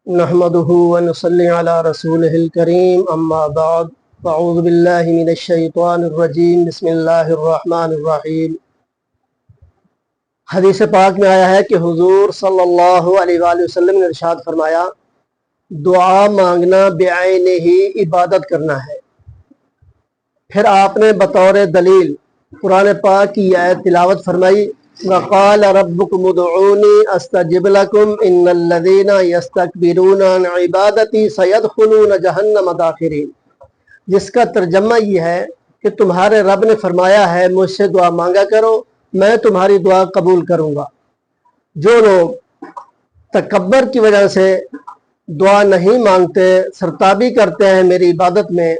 نحمده ونصلي على رسوله الكريم اما بعد فاعوذ بالله من الشیطان الرجیم بسم اللہ الرحمن الرحیم۔ حدیث پاک میں آیا ہے کہ حضور صلی اللہ علیہ وآلہ وسلم نے ارشاد فرمایا، دعا مانگنا بعینہ ہی عبادت کرنا ہے۔ پھر آپ نے بطور دلیل قرآن پاک کی آیت تلاوت فرمائی، وَقَالَ رَبُّكُمُ ادْعُونِي أَسْتَجِبْ لَكُمْ إِنَّ الَّذِينَ يَسْتَكْبِرُونَ عَنْ عِبَادَتِي سَيَدْخُلُونَ جَهَنَّمَ دَاخِرِينَ، جس کا ترجمہ یہ ہے کہ تمہارے رب نے فرمایا ہے مجھ سے دعا مانگا کرو، میں تمہاری دعا قبول کروں گا۔ جو لوگ تکبر کی وجہ سے دعا نہیں مانگتے، سرتابی کرتے ہیں میری عبادت میں،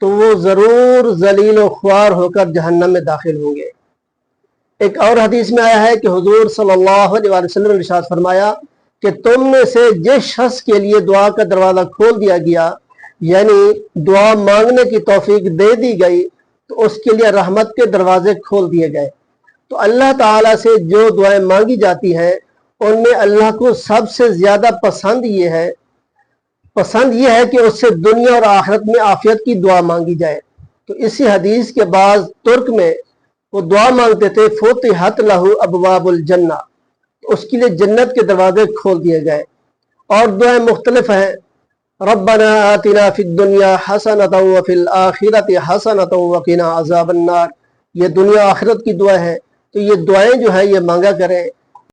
تو وہ ضرور ذلیل و خوار ہو کر جہنم میں داخل ہوں گے۔ ایک اور حدیث میں آیا ہے کہ حضور صلی اللہ علیہ وسلم نے ارشاد فرمایا کہ تم میں سے جس شخص کے لیے دعا کا دروازہ کھول دیا گیا، یعنی دعا مانگنے کی توفیق دے دی گئی، تو اس کے لیے رحمت کے دروازے کھول دیے گئے۔ تو اللہ تعالیٰ سے جو دعائیں مانگی جاتی ہیں ان میں اللہ کو سب سے زیادہ پسند یہ ہے کہ اس سے دنیا اور آخرت میں عافیت کی دعا مانگی جائے۔ تو اسی حدیث کے بعض ترک میں وہ دعا مانگتے تھے، فتحت لہ ابواب الجنہ، اس کے لیے جنت کے دروازے کھول دیے گئے۔ اور دعائیں مختلف ہیں، ربنا آتنا فی الدنیا حسنۃ وفی الآخرۃ حسنۃ وقنا عذاب النار، یہ دنیا آخرت کی دعا ہے۔ تو یہ دعائیں جو ہے یہ مانگا کریں۔